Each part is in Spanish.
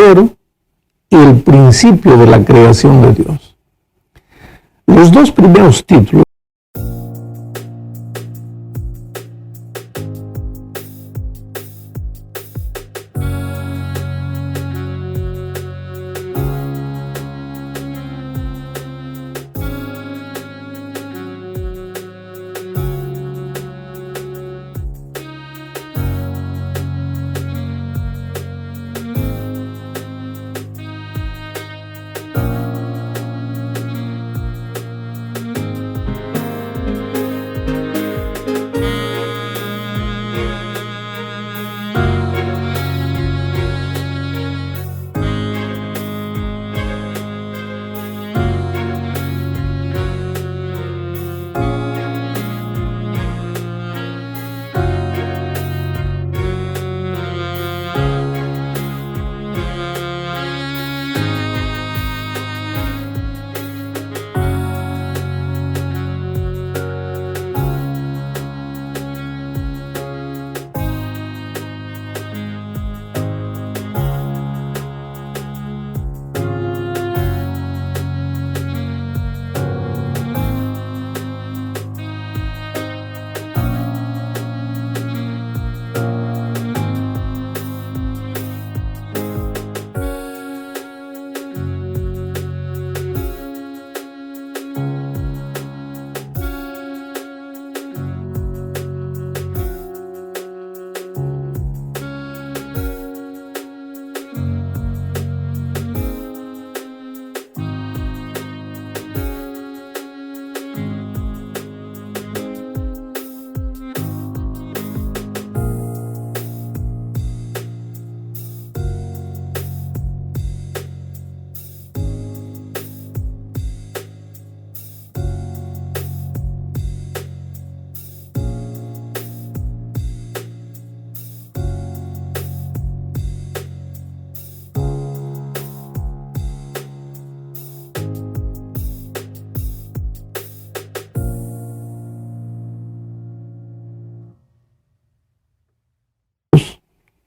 verdadero y el principio de la creación de Dios. Los dos primeros títulos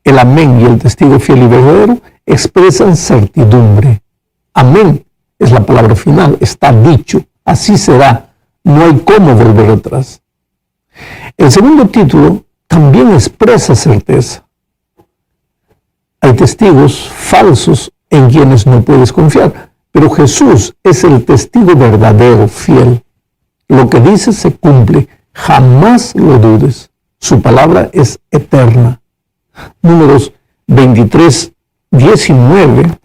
el amén y el testigo fiel y verdadero expresan certidumbre. Amén es la palabra final, está dicho, así será, no hay cómo volver atrás. El segundo título también expresa certeza. Hay testigos falsos en quienes no puedes confiar, pero Jesús es el testigo verdadero, fiel. Lo que dice se cumple, jamás lo dudes. Su palabra es eterna. Números 23, 19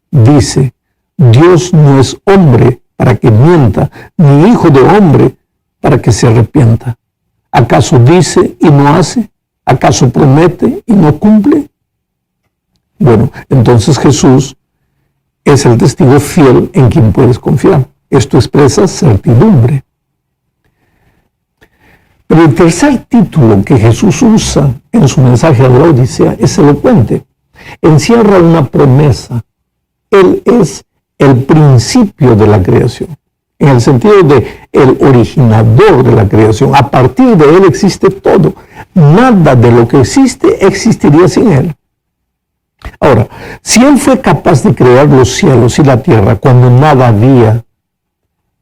dice: Dios no es hombre para que mienta, ni hijo de hombre para que se arrepienta. ¿Acaso dice y no hace? ¿Acaso promete y no cumple? Bueno, entonces Jesús es el testigo fiel en quien puedes confiar. Esto expresa certidumbre. Pero el tercer título que Jesús usa en su mensaje a la Odisea es elocuente. Encierra una promesa. Él es el principio de la creación, en el sentido de el originador de la creación. A partir de Él existe todo. Nada de lo que existe existiría sin Él. Ahora, si Él fue capaz de crear los cielos y la tierra cuando nada había,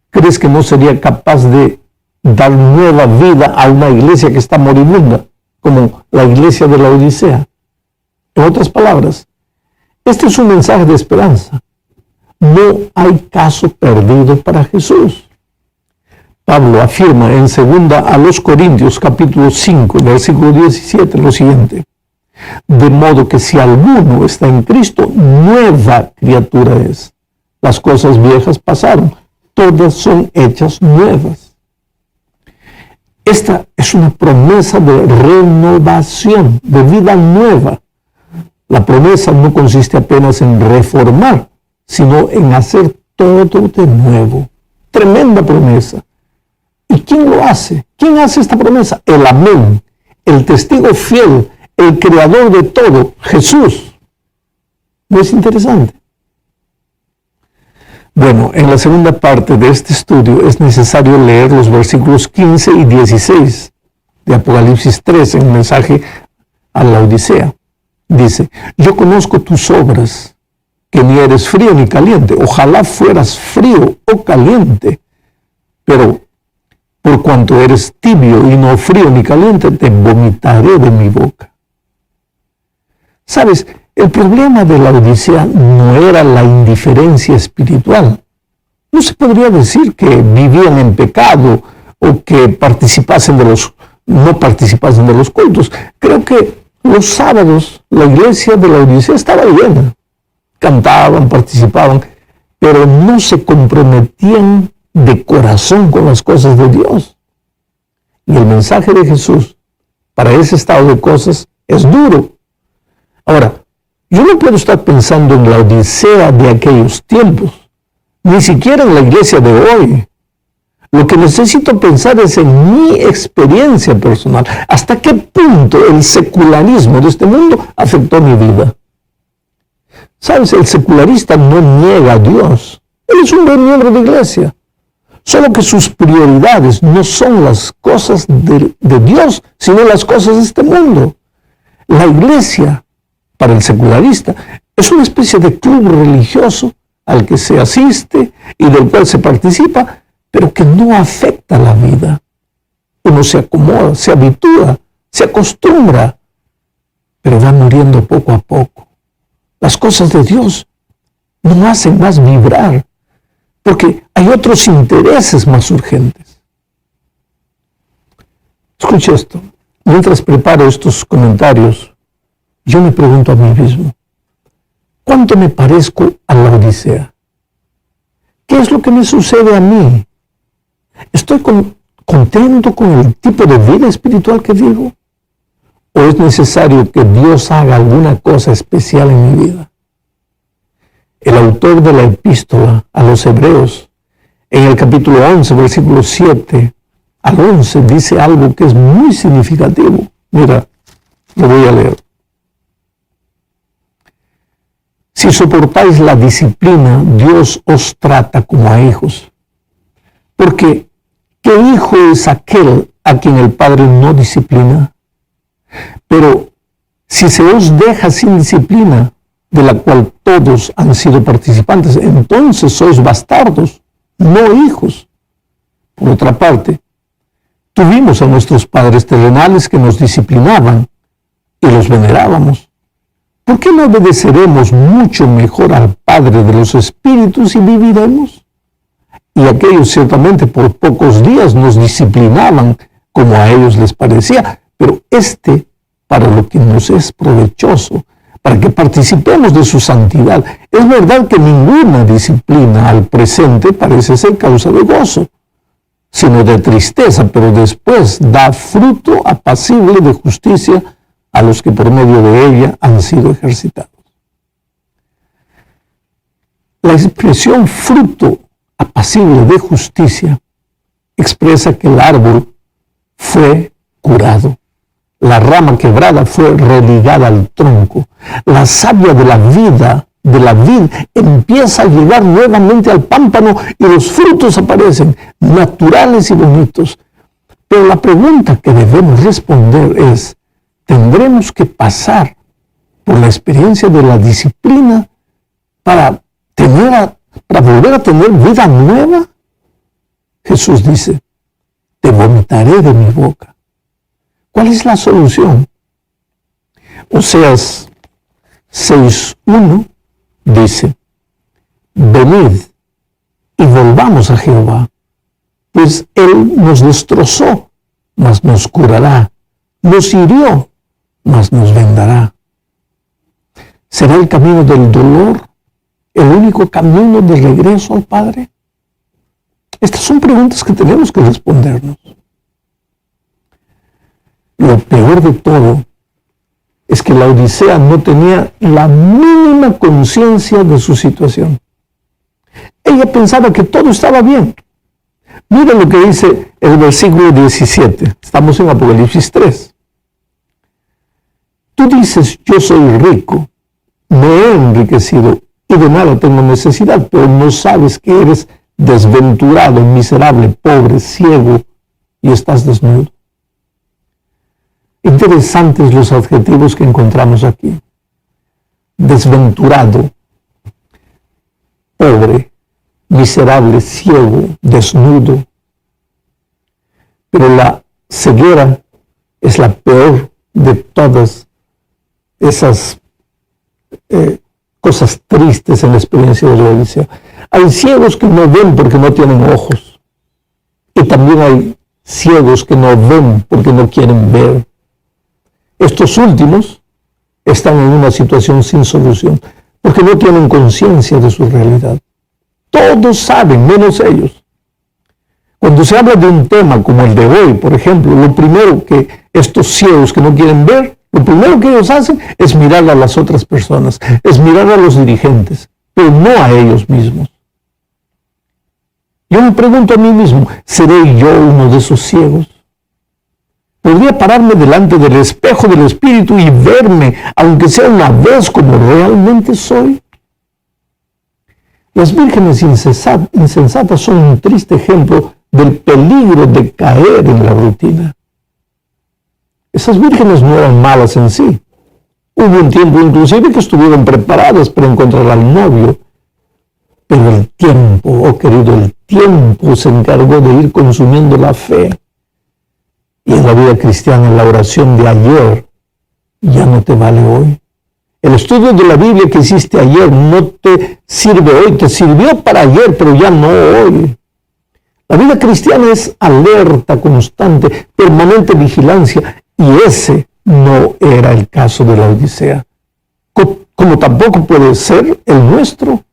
¿crees que no sería capaz de dar nueva vida a una iglesia que está moribunda, como la iglesia de la Odisea? En otras palabras, este es un mensaje de esperanza. No hay caso perdido para Jesús. Pablo afirma en 2 Corintios capítulo 5, versículo 17, lo siguiente: de modo que si alguno está en Cristo, nueva criatura es. Las cosas viejas pasaron, todas son hechas nuevas. Esta es una promesa de renovación, de vida nueva. La promesa no consiste apenas en reformar, sino en hacer todo de nuevo. Tremenda promesa. ¿Y quién lo hace? ¿Quién hace esta promesa? El amén, el testigo fiel, el creador de todo, Jesús. ¿No es interesante? Bueno, en la segunda parte de este estudio es necesario leer los versículos 15 y 16 de Apocalipsis 3 en el mensaje a la Odisea. Dice: yo conozco tus obras que ni eres frío ni caliente. Ojalá fueras frío o caliente, pero por cuanto eres tibio y no frío ni caliente, te vomitaré de mi boca. ¿Sabes? El problema de la Odisea no era la indiferencia espiritual. No se podría decir que vivían en pecado o que no participasen de los cultos. Creo que los sábados la iglesia de la Odisea estaba llena. Cantaban, participaban, pero no se comprometían de corazón con las cosas de Dios. Y el mensaje de Jesús para ese estado de cosas es duro. Ahora, yo no puedo estar pensando en la Odisea de aquellos tiempos, ni siquiera en la iglesia de hoy. Lo que necesito pensar es en mi experiencia personal. ¿Hasta qué punto el secularismo de este mundo afectó mi vida? ¿Sabes? El secularista no niega a Dios. Él es un buen miembro de iglesia. Solo que sus prioridades no son las cosas de Dios, sino las cosas de este mundo. La iglesia, para el secularista, es una especie de club religioso al que se asiste y del cual se participa, pero que no afecta la vida. Uno se acomoda, se habitúa, se acostumbra, pero va muriendo poco a poco. Las cosas de Dios no hacen más vibrar, porque hay otros intereses más urgentes. Escucha esto. Mientras preparo estos comentarios, yo me pregunto a mí mismo, ¿cuánto me parezco a la Odisea? ¿Qué es lo que me sucede a mí? ¿Estoy contento con el tipo de vida espiritual que vivo? ¿O es necesario que Dios haga alguna cosa especial en mi vida? El autor de la epístola a los Hebreos, en el capítulo 11, versículos 7 al 11, dice algo que es muy significativo. Mira, lo voy a leer. Si soportáis la disciplina, Dios os trata como a hijos. Porque, ¿qué hijo es aquel a quien el Padre no disciplina? Pero, si se os deja sin disciplina, de la cual todos han sido participantes, entonces sois bastardos, no hijos. Por otra parte, tuvimos a nuestros padres terrenales que nos disciplinaban y los venerábamos. ¿Por qué no obedeceremos mucho mejor al Padre de los Espíritus y viviremos? Y aquellos ciertamente por pocos días nos disciplinaban como a ellos les parecía, pero para lo que nos es provechoso, para que participemos de su santidad. Es verdad que ninguna disciplina al presente parece ser causa de gozo, sino de tristeza, pero después da fruto apacible de justicia a los que por medio de ella han sido ejercitados. La expresión fruto apacible de justicia expresa que el árbol fue curado. La rama quebrada fue religada al tronco. La savia de la vid empieza a llegar nuevamente al pámpano y los frutos aparecen, naturales y bonitos. Pero la pregunta que debemos responder es, ¿tendremos que pasar por la experiencia de la disciplina para volver a tener vida nueva? Jesús dice, te vomitaré de mi boca. ¿Cuál es la solución? Oseas 6:1 dice, venid y volvamos a Jehová, pues Él nos destrozó, mas nos curará, nos hirió, mas nos vendará. ¿Será el camino del dolor el único camino de regreso al Padre? Estas son preguntas que tenemos que respondernos. Lo peor de todo es que la Odisea no tenía la mínima conciencia de su situación. Ella pensaba que todo estaba bien. Mira lo que dice el versículo 17. Estamos en Apocalipsis 3. Tú dices, yo soy rico, me he enriquecido y de nada tengo necesidad, pero no sabes que eres desventurado, miserable, pobre, ciego y estás desnudo. Interesantes los adjetivos que encontramos aquí. Desventurado, pobre, miserable, ciego, desnudo. Pero la ceguera es la peor de todas esas cosas tristes en la experiencia de la Odisea. Hay ciegos que no ven porque no tienen ojos. Y también hay ciegos que no ven porque no quieren ver. Estos últimos están en una situación sin solución porque no tienen conciencia de su realidad. Todos saben, menos ellos. Cuando se habla de un tema como el de hoy, por ejemplo, lo primero que estos ciegos que no quieren ver, lo primero que ellos hacen es mirar a las otras personas, es mirar a los dirigentes, pero no a ellos mismos. Yo me pregunto a mí mismo, ¿seré yo uno de esos ciegos? ¿Podría pararme delante del espejo del Espíritu y verme, aunque sea una vez, como realmente soy? Las vírgenes insensatas son un triste ejemplo del peligro de caer en la rutina. Esas vírgenes no eran malas en sí. Hubo un tiempo inclusive que estuvieron preparadas para encontrar al novio. Pero el tiempo, oh querido, el tiempo se encargó de ir consumiendo la fe. Y en la vida cristiana, la oración de ayer ya no te vale hoy. El estudio de la Biblia que hiciste ayer no te sirve hoy, te sirvió para ayer, pero ya no hoy. La vida cristiana es alerta constante, permanente vigilancia, y ese no era el caso de la Odisea, como tampoco puede ser el nuestro.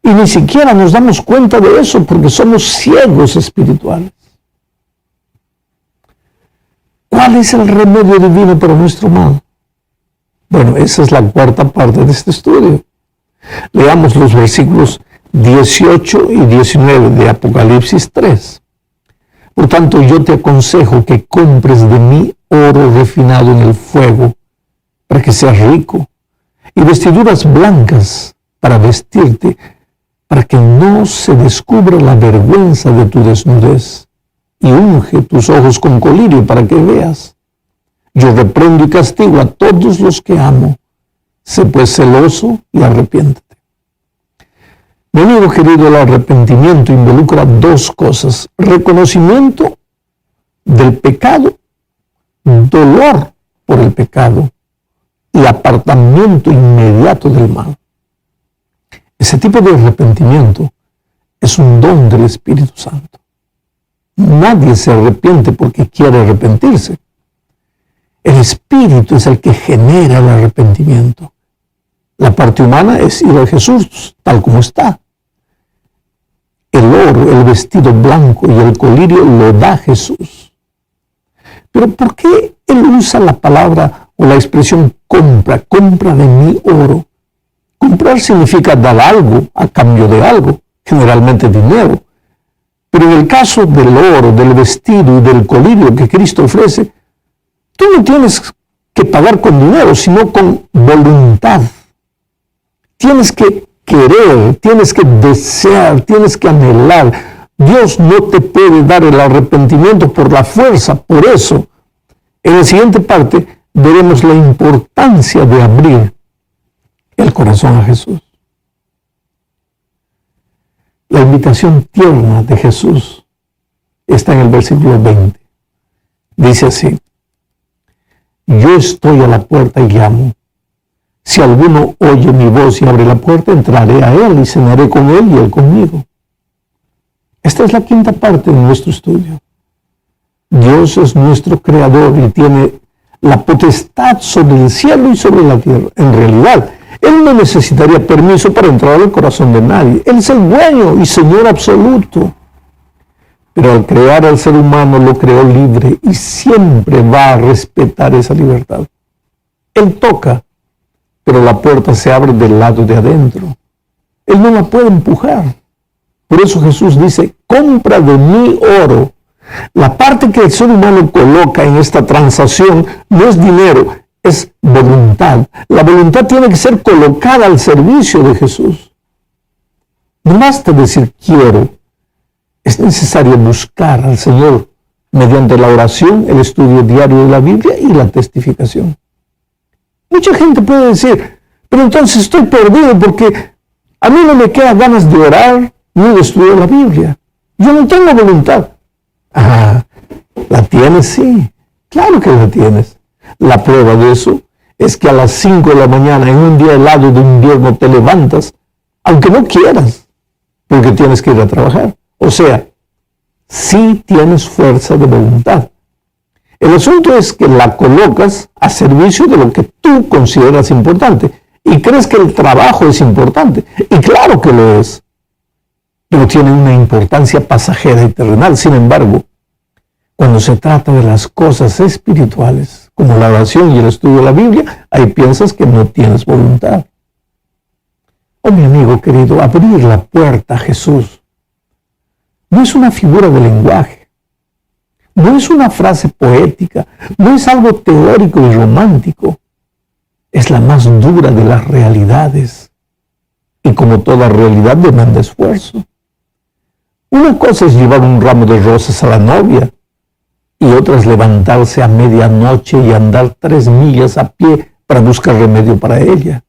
Y ni siquiera nos damos cuenta de eso porque somos ciegos espirituales. ¿Cuál es el remedio divino para nuestro mal? Bueno, esa es la cuarta parte de este estudio. Leamos los versículos 18 y 19 de Apocalipsis 3. Por tanto, yo te aconsejo que compres de mí oro refinado en el fuego, para que seas rico, y vestiduras blancas para vestirte, para que no se descubra la vergüenza de tu desnudez, y unge tus ojos con colirio para que veas. Yo reprendo y castigo a todos los que amo. Sé pues celoso y arrepiéntete. Mi amigo querido, el arrepentimiento involucra dos cosas: reconocimiento del pecado, dolor por el pecado y apartamiento inmediato del mal. Ese tipo de arrepentimiento es un don del Espíritu Santo. Nadie se arrepiente porque quiere arrepentirse. El Espíritu es el que genera el arrepentimiento. La parte humana es ir a Jesús tal como está. El oro, el vestido blanco y el colirio lo da Jesús. Pero ¿por qué Él usa la palabra o la expresión compra? Compra de mí oro. Comprar significa dar algo a cambio de algo, generalmente dinero. Pero en el caso del oro, del vestido y del colirio que Cristo ofrece, tú no tienes que pagar con dinero, sino con voluntad. Tienes que querer, tienes que desear, tienes que anhelar. Dios no te puede dar el arrepentimiento por la fuerza. Por eso, en la siguiente parte, veremos la importancia de abrir el corazón a Jesús. La invitación tierna de Jesús está en el versículo 20. Dice así: yo estoy a la puerta y llamo. Si alguno oye mi voz y abre la puerta, entraré a él y cenaré con él y él conmigo. Esta es la quinta parte de nuestro estudio. Dios es nuestro creador y tiene la potestad sobre el cielo y sobre la tierra. En realidad, Él no necesitaría permiso para entrar al corazón de nadie. Él es el dueño y Señor absoluto. Pero al crear al ser humano lo creó libre y siempre va a respetar esa libertad. Él toca, pero la puerta se abre del lado de adentro. Él no la puede empujar. Por eso Jesús dice: compra de mí oro. La parte que el ser humano coloca en esta transacción no es dinero, es voluntad. La voluntad tiene que ser colocada al servicio de Jesús. No basta decir quiero. Es necesario buscar al Señor mediante la oración, el estudio diario de la Biblia y la testificación. Mucha gente puede decir: pero entonces estoy perdido porque A mí no me quedan ganas de orar ni de estudiar la Biblia. Yo no tengo voluntad. Ah, la tienes, sí. Claro que la tienes. La prueba de eso es que a las 5 de la mañana, en un día helado de invierno, te levantas, aunque no quieras, porque tienes que ir a trabajar. O sea, sí tienes fuerza de voluntad. El asunto es que la colocas a servicio de lo que tú consideras importante y crees que el trabajo es importante. Y claro que lo es, pero tiene una importancia pasajera y terrenal. Sin embargo, cuando se trata de las cosas espirituales, como la oración y el estudio de la Biblia, ahí piensas que no tienes voluntad. Oh, mi amigo querido, abrir la puerta a Jesús no es una figura de lenguaje, no es una frase poética, no es algo teórico y romántico, es la más dura de las realidades y como toda realidad demanda esfuerzo. Una cosa es llevar un ramo de rosas a la novia y otra es levantarse a medianoche y andar 3 millas a pie para buscar remedio para ella.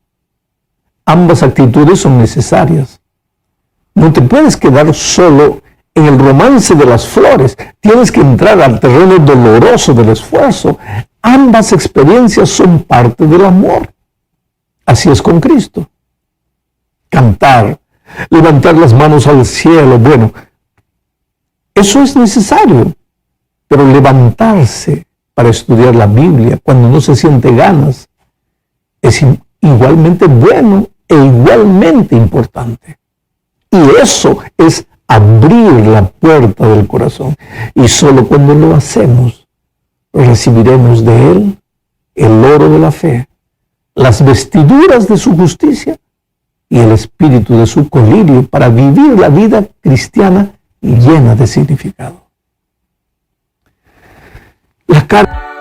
Ambas actitudes son necesarias. No te puedes quedar solo en el romance de las flores. Tienes que entrar al terreno doloroso del esfuerzo. Ambas experiencias son parte del amor. Así es con Cristo. Cantar, levantar las manos al cielo, bueno, eso es necesario. Pero levantarse para estudiar la Biblia cuando no se siente ganas es igualmente bueno e igualmente importante. Y eso es abrir la puerta del corazón. Y solo cuando lo hacemos, recibiremos de Él el oro de la fe, las vestiduras de su justicia y el espíritu de su colirio para vivir la vida cristiana llena de significado. La carta